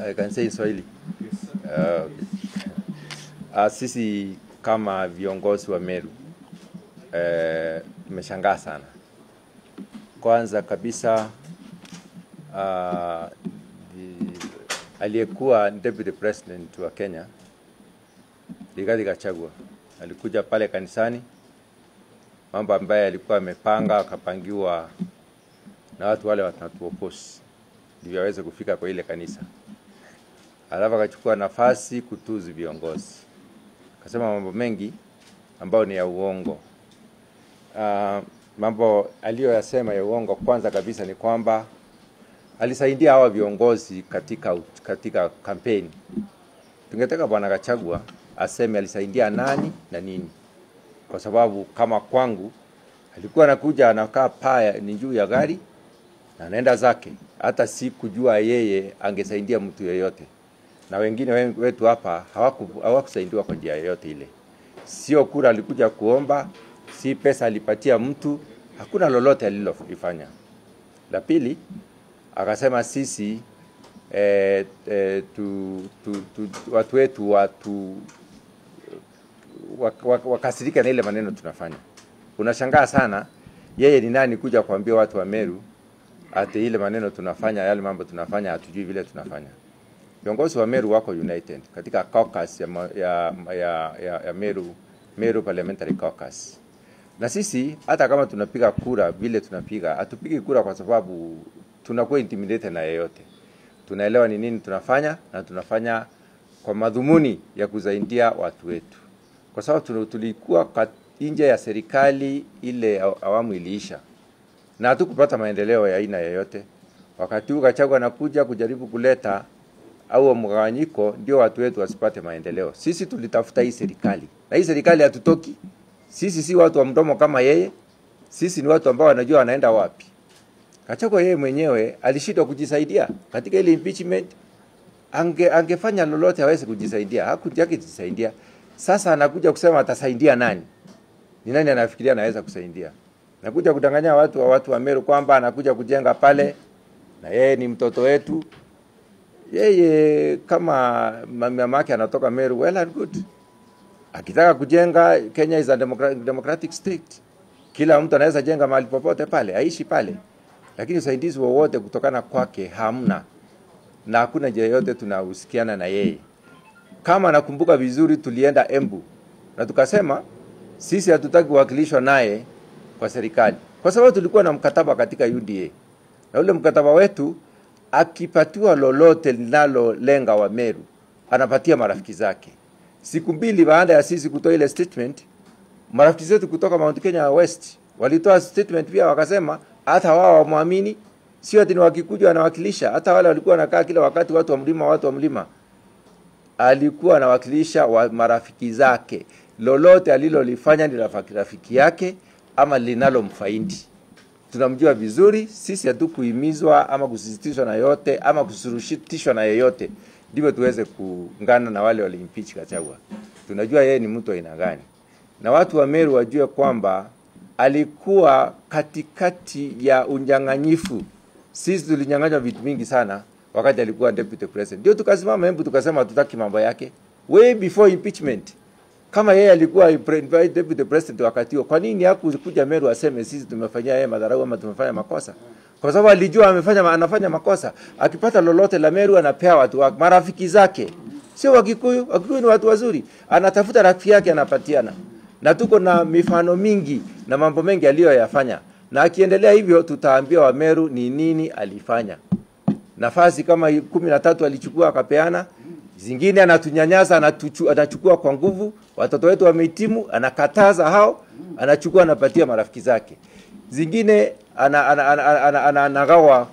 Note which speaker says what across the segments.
Speaker 1: I can say in Swahili. Sisi kama viongozi wa Meru tumeshangaa sana. Kwanza kabisa aliyekuwa deputy president wa Kenya, Rigathi Gachagua, alikuja pale kanisani, mambo ambaye alikuwa amepanga akapangiwa na watu wale watatuoposi ndio aweze kufika kwa ile kanisa. Alafu akachukua nafasi kutuzi viongozi. Akasema mambo mengi ambao ni ya uongo. Mambo aliyoyasema ya uongo, kwanza kabisa ni kwamba alisaidia hawa viongozi katika kampeni. Tungetaka bwana Gachagua aseme alisaidia nani na nini. Kwa sababu kama kwangu alikuwa anakuja anakaa paa ni juu ya gari na anaenda zake, hata si kujua yeye angesaidia mtu yeyote. Na wengine wetu hapa hawakusaidiwa kwa njia yoyote ile. Sio kura alikuja kuomba, si pesa alipatia mtu, hakuna lolote alilofanya. La pili, akasema sisi watu wetu wakasirika na ile maneno tunafanya. Unashangaa sana, yeye ni nani kuja kuambia watu wa Meru ati ile maneno tunafanya, yale mambo tunafanya hatujui vile tunafanya. Viongozi wa Meru wako united katika caucus ya Meru Parliamentary Caucus. Na sisi hata kama tunapiga kura vile tunapiga, hatupigi kura kwa sababu tunakuwa intimidated na yeyote. Tunaelewa ni nini tunafanya na tunafanya kwa madhumuni ya kusaidia watu wetu. Kwa sababu tulikuwa nje ya serikali ile awamu iliisha. Na hatukupata maendeleo ya aina yoyote. Wakati huu Gachagua anakuja kujaribu kuleta au mgawanyiko ndio watu wetu wasipate maendeleo. Sisi tulitafuta hii serikali. Na hii serikali hatutoki. Sisi si watu wa mdomo kama yeye. Sisi ni watu ambao wanajua wanaenda wapi. Gachagua yeye mwenyewe alishindwa kujisaidia katika ile impeachment. Angefanya lolote aweze kujisaidia. Hakutaki kujisaidia. Sasa anakuja kusema atasaidia nani? Ni nani anafikiria anaweza kusaidia? Nakuja kudanganya watu wa Meru kwamba anakuja kujenga pale na yeye ni mtoto wetu. Yeye kama mama yake anatoka Meru, well and good. Akitaka kujenga, Kenya is a democratic state. Kila mtu anaweza jenga mahali popote pale, aishi pale. Lakini usaidizi wowote kutokana kwake hamna. Na hakuna njia yote tunahusikiana na yeye. Kama nakumbuka vizuri tulienda Embu na tukasema sisi hatutaki kuwakilishwa naye kwa serikali. Kwa sababu tulikuwa na mkataba katika UDA. Na ule mkataba wetu akipatiwa lolote linalo lenga wa Meru, anapatia marafiki zake. Siku mbili baada ya sisi kutoa ile statement, marafiki zetu kutoka Mount Kenya West walitoa statement pia wakasema hata wao wamuamini, sio ati ni wakikuja anawakilisha, hata wale walikuwa wanakaa kila wakati watu wa mlima. Alikuwa anawakilisha marafiki zake. Lolote alilolifanya ni rafiki yake ama linalomfaidi. Tunamjua vizuri, sisi hatukuhimizwa ama kusisitishwa na yote ama kusurushitishwa na yeyote ndivyo tuweze kuungana na wale walimpeach Gachagua. Tunajua yeye ni mtu aina gani. Na watu wa Meru wajue kwamba alikuwa katikati ya unyang'anyifu. Sisi tulinyang'anywa vitu mingi sana wakati alikuwa deputy president. Ndio tukasimama Embu tukasema hatutaki mambo yake way before impeachment. Kama yeye alikuwa deputy president wakati huo, kwa nini hakuja Meru aseme sisi tumefanyia yeye madharau ama tumefanya makosa? Kwa sababu alijua anafanya makosa. Akipata lolote la Meru anapea watu wake, marafiki zake. Sio Wakikuyu, Wakikuyu ni watu wazuri. Anatafuta rafiki yake anapatiana. Na tuko na mifano mingi na mambo mengi aliyoyafanya. Na akiendelea hivyo tutaambia wa Meru ni nini alifanya. Nafasi kama 13 alichukua akapeana. Zingine anatunyanyasa, anachukua kwa nguvu. Watoto wetu wamehitimu, anakataza hao, anachukua anapatia marafiki zake. Zingine anagawa,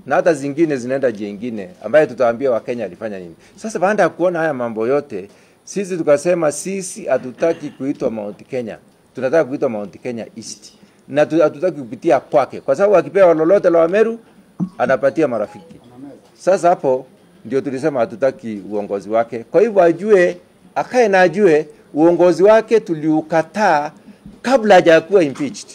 Speaker 1: na hata zingine zinaenda jingine ambaye tutaambia wa Kenya alifanya nini. Sasa baada ya kuona haya mambo yote, sisi tukasema sisi hatutaki kuitwa Mount Kenya. Tunataka kuitwa Mount Kenya East. Na hatutaki kupitia kwake. Kwa sababu akipewa lolote la Meru anapatia marafiki. Sasa hapo ndio tulisema hatutaki uongozi wake. Kwa hivyo ajue, akae na ajue uongozi wake tuliukataa kabla hajakuwa impeached.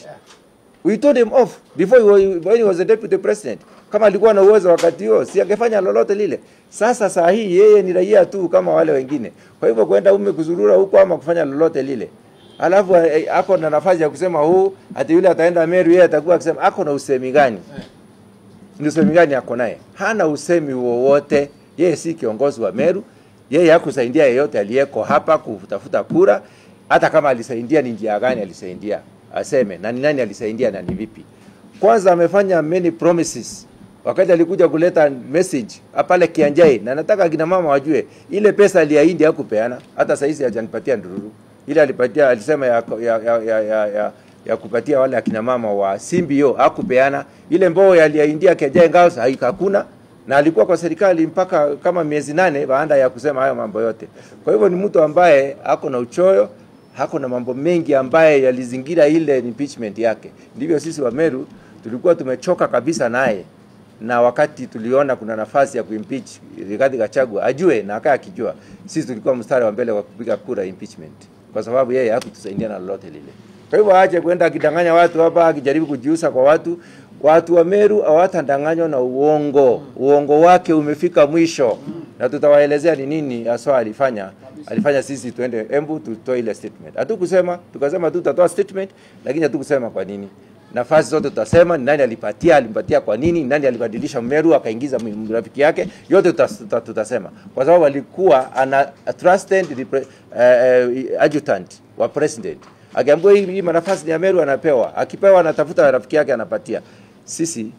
Speaker 1: We told him off before when he was a deputy president. Kama alikuwa na uwezo wakati huo, si angefanya lolote lile. Sasa saa hii yeye ni raia tu kama wale wengine. Kwa hivyo kwenda kuzurura huko ama kufanya lolote lile. Alafu ako na nafasi ya kusema ati yule ataenda Meru, yeye atakuwa akisema ako na usemi gani? Ni usemi gani ako naye? Hana usemi wowote. Yeye si kiongozi wa Meru. Yeye hakusaidia yeyote aliyeko hapa kutafuta kura. Hata kama alisaidia ni njia gani alisaidia? Aseme na ni nani alisaidia na ni vipi? Kwanza amefanya many promises. Wakati alikuja kuleta message pale Kianjai, na nataka kina mama wajue ile pesa aliahidi hakupeana, hata saizi hajanipatia ndururu. Ile alipatia, alisema ya kupatia wale akina mama wa Simbio hakupeana. Ile mbao aliahindia Kianjai ngao hakuna, na alikuwa kwa serikali mpaka kama miezi 8 baada ya kusema hayo mambo yote. Kwa hivyo ni mtu ambaye hako na uchoyo, hako na mambo mengi ambaye yalizingira ile impeachment yake. Ndivyo sisi wa Meru tulikuwa tumechoka kabisa naye. Na wakati tuliona kuna nafasi ya kuimpeach Rigathi Gachagua, ajue na akaa akijua, sisi tulikuwa mstari wa mbele wa kupiga kura impeachment, kwa sababu yeye hakutusaidia na lolote lile. Kwa hivyo aache kwenda akidanganya watu hapa, akijaribu kujiusa kwa watu. Watu wa Meru hawatadanganywa na uongo. Uongo wake umefika mwisho, na tutawaelezea ni nini hasa alifanya sisi tuende Embu tutoe ile statement. Hatukusema, tukasema tu tutatoa statement, lakini hatukusema kwa nini. Nafasi zote tutasema ni nani alimpatia kwa nini, nani alibadilisha Meru akaingiza rafiki yake, yote tutasema. Kwa sababu alikuwa ana trusted adjutant wa president. Akiambiwa hii nafasi ni ya Meru anapewa, akipewa anatafuta rafiki yake anapatia. Sisi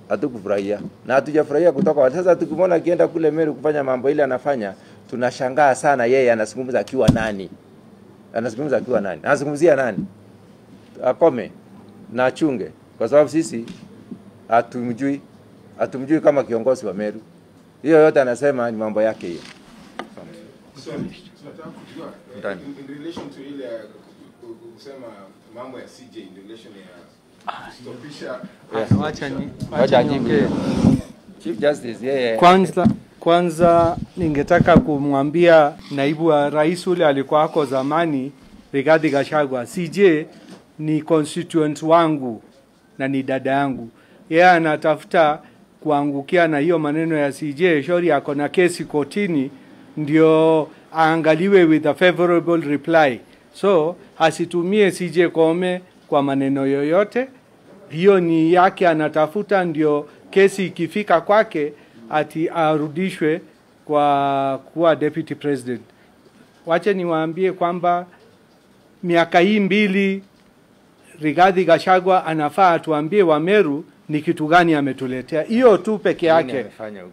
Speaker 1: hatukufurahia na hatujafurahia kutoka. Sasa tukimwona akienda kule Meru kufanya mambo ile anafanya, tunashangaa sana yeye anazungumza akiwa nani? Anazungumzia nani? Akome na achunge, kwa sababu sisi hatumjui kama kiongozi wa Meru. Hiyo yote anasema ni mambo yake hiyo.
Speaker 2: In relation to ile kusema mambo ya CJ, in relation ya stopisha,
Speaker 1: wacha niongee. Chief Justice yeye
Speaker 3: kwanza ningetaka kumwambia naibu wa rais ule alikuwa hako zamani, Rigathi Gachagua, CJ ni constituent wangu na ni dada yangu. Yeye anatafuta kuangukia na hiyo maneno ya CJ. Shauri yako na kesi kotini ndio aangaliwe with a favorable reply. So asitumie CJ Koome kwa maneno yoyote. Hiyo ni yake anatafuta, ndio kesi ikifika kwake ati arudishwe kwa kuwa deputy president. Wache niwaambie kwamba miaka hii 2 Rigathi Gachagua anafaa atuambie wa Meru ni kitu gani ametuletea. Hiyo tu peke yake.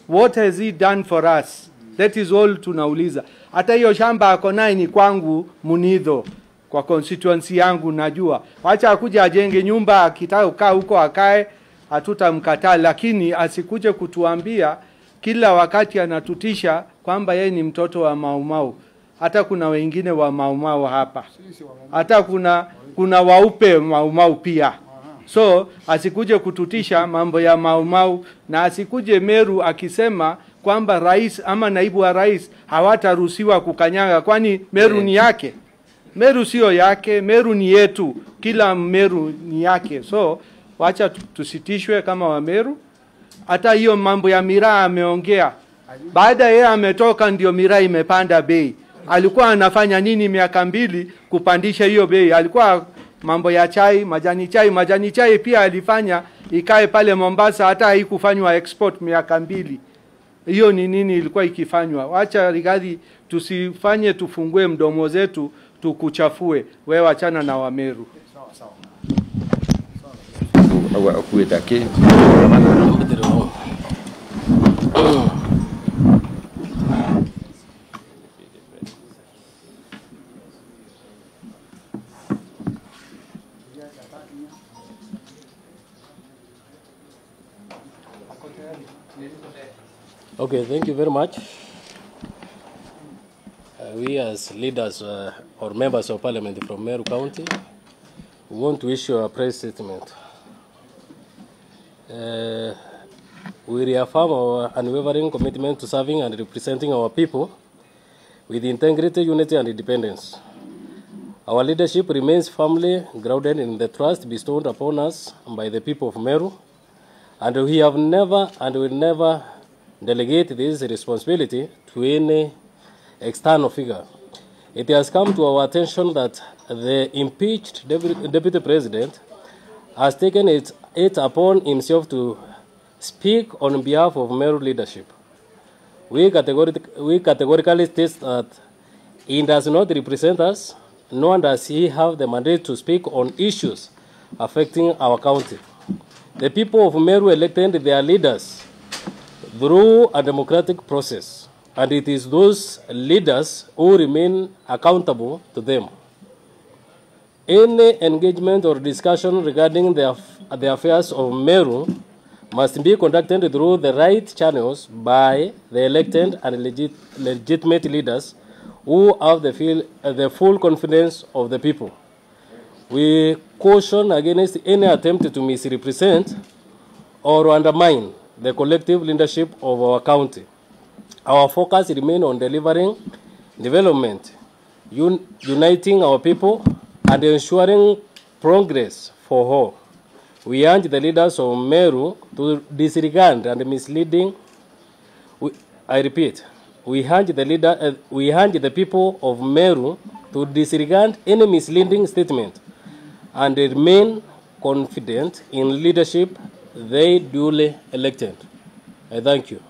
Speaker 3: What has he done for us? That is all tunauliza. Hata hiyo shamba ako naye ni kwangu Munidho, kwa constituency yangu najua. Wacha akuja ajenge nyumba, akitaka kukaa huko akae, hatutamkataa, lakini asikuje kutuambia kila wakati anatutisha kwamba yeye ni mtoto wa Maumau. Hata kuna wengine wa Maumau hapa. Hata kuna waupe Maumau pia. So asikuje kututisha mambo ya Maumau, na asikuje Meru akisema kwamba rais ama naibu wa rais hawataruhusiwa kukanyaga, kwani Meru ni yake. Meru sio yake, Meru ni yetu. Kila Meru ni yake. So wacha tusitishwe kama wa Meru. Hata hiyo mambo ya miraa ameongea. Baada yeye ametoka ndio miraa imepanda bei. Alikuwa anafanya nini miaka 2 kupandisha hiyo bei? Alikuwa mambo ya chai, majani chai pia alifanya ikae pale Mombasa, hata haikufanywa export miaka 2. Hiyo ni nini ilikuwa ikifanywa? Wacha Rigathi, tusifanye tufungue mdomo zetu tukuchafue. Wewe achana na Wameru.
Speaker 1: kuitaki.
Speaker 4: Okay, thank you very much. We as leaders or members of parliament from Meru County, we want to issue a press statement. We reaffirm our unwavering commitment to serving and representing our people with integrity, unity and independence. Our leadership remains firmly grounded in the trust bestowed upon us by the people of Meru, And we have never and will never delegate this responsibility to any external figure. It has come to our attention that the impeached deputy president has taken it upon himself to speak on behalf of Meru leadership. We categorically state that he does not represent us, nor does he have the mandate to speak on issues affecting our county. The people of Meru elected their leaders through a democratic process, and it is those leaders who remain accountable to them. Any engagement or discussion regarding the affairs of Meru must be conducted through the right channels by the elected and legitimate leaders who have the full confidence of the people. We caution against any attempt to misrepresent or undermine the collective leadership of our county. Our focus remains on delivering development, uniting our people, and ensuring progress for all. We urge the leaders of Meru to disregard and misleading. I repeat, we urge the people of Meru to disregard any misleading statement and remain confident in leadership they duly elected. I thank you.